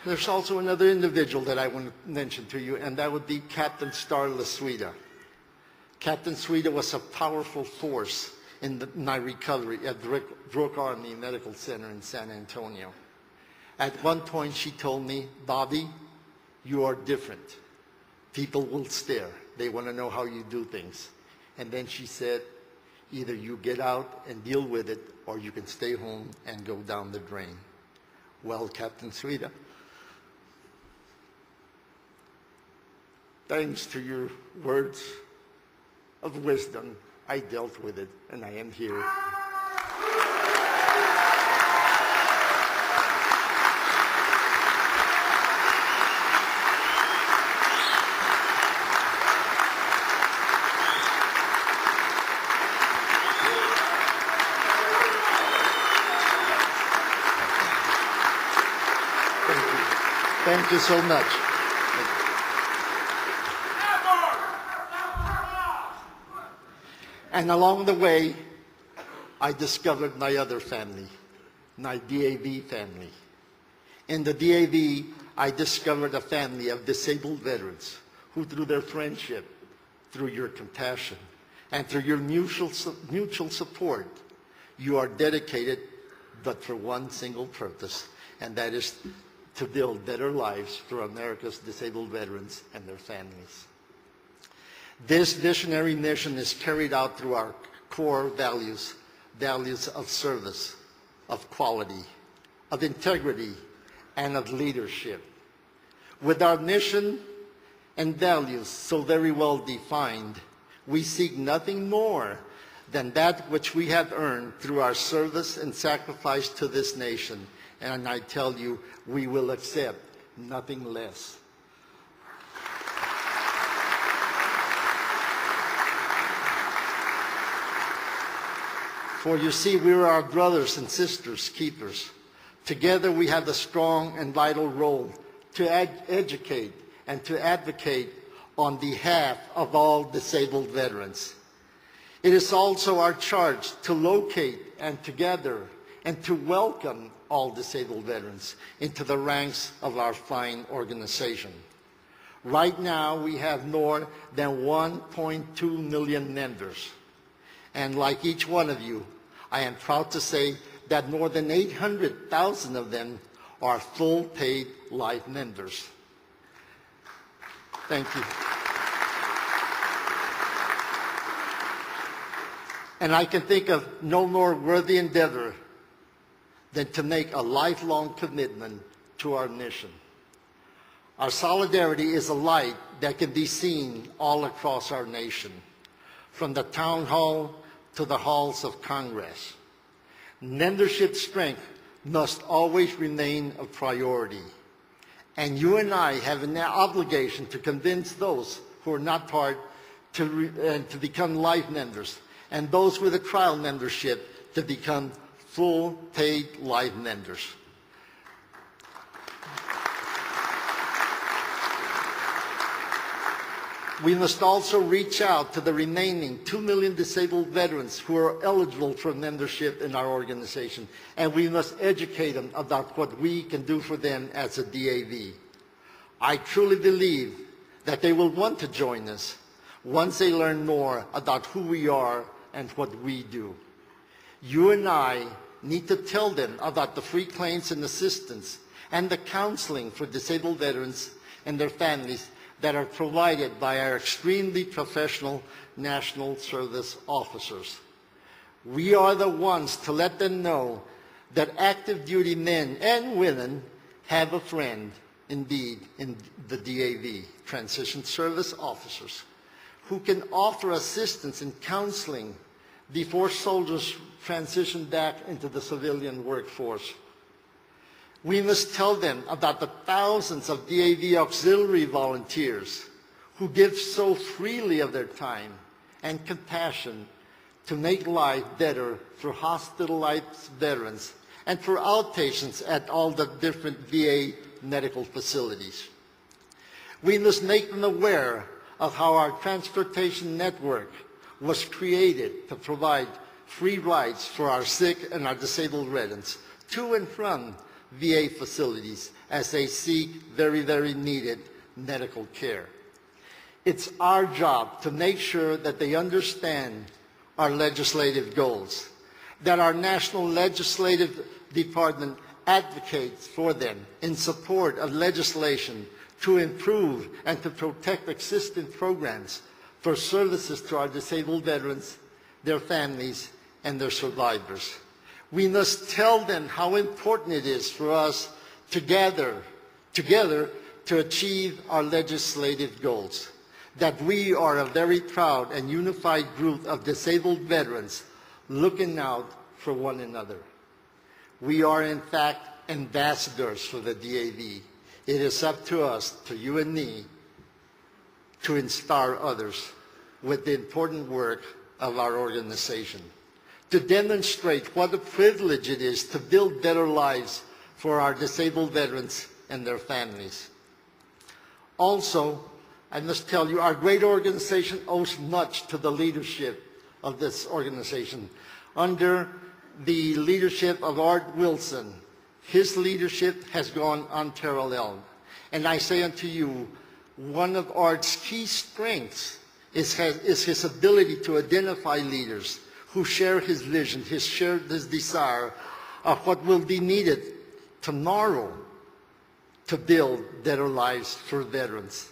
There's also another individual that I want to mention to you, and that would be Captain Star Lasuida. Captain Suida was a powerful force in my recovery at Brooke Army Medical Center in San Antonio. At one point, she told me, "Bobby, you are different. People will stare. They want to know how you do things." And then she said, "Either you get out and deal with it, or you can stay home and go down the drain." Well, Captain Suida, thanks to your words of wisdom, I dealt with it, and I am here. Thank you so much. And along the way, I discovered my other family, my DAV family. In the DAV, I discovered a family of disabled veterans who, through their friendship, through your compassion, and through your mutual support, you are dedicated but for one single purpose, and that is to build better lives for America's disabled veterans and their families. This visionary mission is carried out through our core values, values of service, of quality, of integrity, and of leadership. With our mission and values so very well defined, we seek nothing more than that which we have earned through our service and sacrifice to this nation. And I tell you, we will accept nothing less. For you see, we are our brothers and sisters keepers. Together we have a strong and vital role to educate and to advocate on behalf of all disabled veterans. It is also our charge to locate and to gather and to welcome all disabled veterans into the ranks of our fine organization. Right now, we have more than 1.2 million members. And like each one of you, I am proud to say that more than 800,000 of them are full paid life members. Thank you. And I can think of no more worthy endeavor than to make a lifelong commitment to our mission. Our solidarity is a light that can be seen all across our nation, from the town hall to the halls of Congress. Membership strength must always remain a priority. And you and I have an obligation to convince those who are not part to become life members, and those with a trial membership to become full paid life members. We must also reach out to the remaining 2 million disabled veterans who are eligible for membership in our organization, and we must educate them about what we can do for them as a DAV. I truly believe that they will want to join us once they learn more about who we are and what we do. You and I need to tell them about the free claims and assistance and the counseling for disabled veterans and their families that are provided by our extremely professional National Service officers. We are the ones to let them know that active duty men and women have a friend indeed in the DAV, Transition Service Officers, who can offer assistance and counseling before soldiers transition back into the civilian workforce. We must tell them about the thousands of DAV auxiliary volunteers who give so freely of their time and compassion to make life better for hospitalized veterans and for outpatients at all the different VA medical facilities. We must make them aware of how our transportation network was created to provide free rides for our sick and our disabled veterans to and from VA facilities as they seek very, very needed medical care. It's our job to make sure that they understand our legislative goals, that our National Legislative Department advocates for them in support of legislation to improve and to protect existing programs for services to our disabled veterans, their families, and their survivors. We must tell them how important it is for us together to achieve our legislative goals, that we are a very proud and unified group of disabled veterans looking out for one another. We are, in fact, ambassadors for the DAV. It is up to us, to you and me, to inspire others with the important work of our organization, to demonstrate what a privilege it is to build better lives for our disabled veterans and their families. Also, I must tell you, our great organization owes much to the leadership of this organization. Under the leadership of Art Wilson, his leadership has gone unparalleled. And I say unto you, one of Art's key strengths is his ability to identify leaders who share his vision, his desire of what will be needed tomorrow to build better lives for veterans.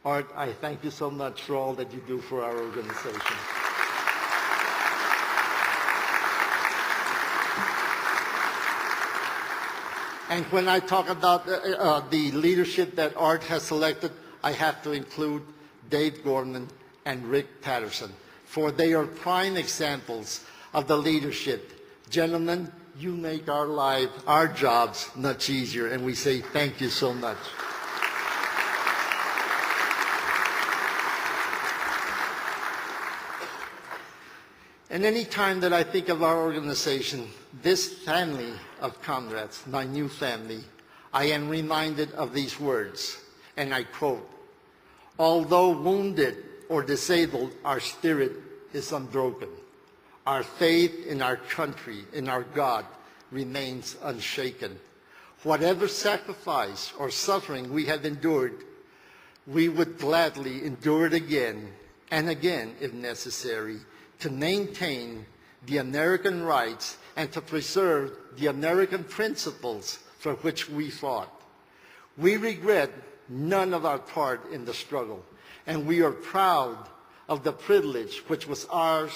Art, I thank you so much for all that you do for our organization. And when I talk about the leadership that Art has selected, I have to include Dave Gorman and Rick Patterson, for they are prime examples of the leadership. Gentlemen, you make our jobs much easier, and we say thank you so much. And any time that I think of our organization, this family of comrades, my new family, I am reminded of these words, and I quote, "Although wounded or disabled, our spirit is unbroken. Our faith in our country, in our God, remains unshaken. Whatever sacrifice or suffering we have endured, we would gladly endure it again and again if necessary, to maintain the American rights and to preserve the American principles for which we fought. We regret none of our part in the struggle, and we are proud of the privilege which was ours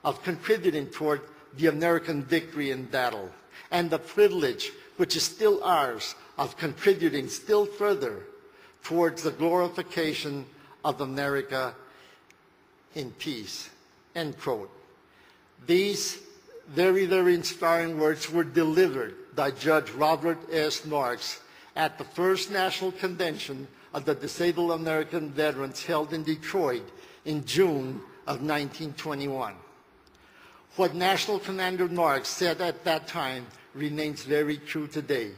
of contributing toward the American victory in battle, and the privilege which is still ours of contributing still further towards the glorification of America in peace." End quote. These very, very inspiring words were delivered by Judge Robert S. Marks at the first National Convention of the Disabled American Veterans held in Detroit in June of 1921. What National Commander Marks said at that time remains very true today.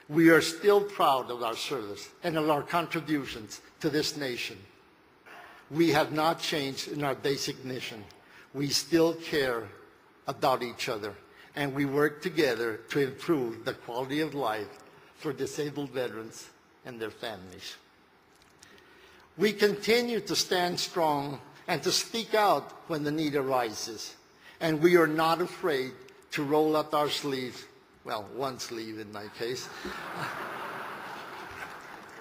We are still proud of our service and of our contributions to this nation. We have not changed in our basic mission. We still care about each other, and we work together to improve the quality of life for disabled veterans and their families. We continue to stand strong and to speak out when the need arises, and we are not afraid to roll up our sleeves, well, one sleeve in my case,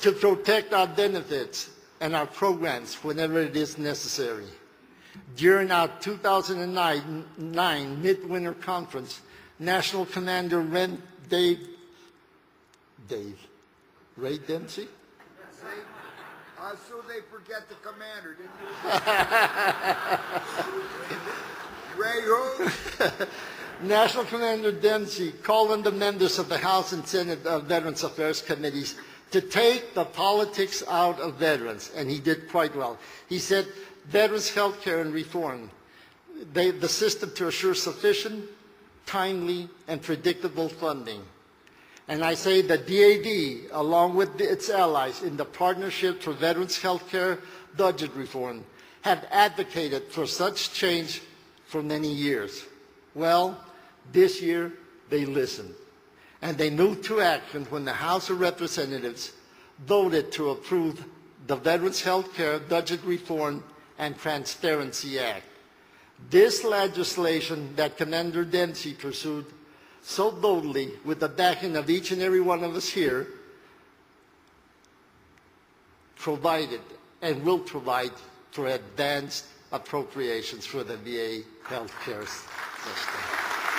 to protect our benefits and our programs whenever it is necessary. During our 2009 Midwinter Conference, National Commander Ray Dempsey? So they forget the commander, didn't you? Ray who? National Commander Dempsey called on the members of the House and Senate Veterans Affairs Committees to take the politics out of veterans, and he did quite well. He said, veterans' health care and reform, the system to assure sufficient, timely, and predictable funding. And I say the DAV, along with its allies in the Partnership for Veterans Health Care Budget Reform, have advocated for such change for many years. Well, this year they listened. And they moved to action when the House of Representatives voted to approve the Veterans Health Care Budget Reform and Transparency Act. This legislation that Commander Dempsey pursued so boldly with the backing of each and every one of us here provided and will provide for advanced appropriations for the VA health care system.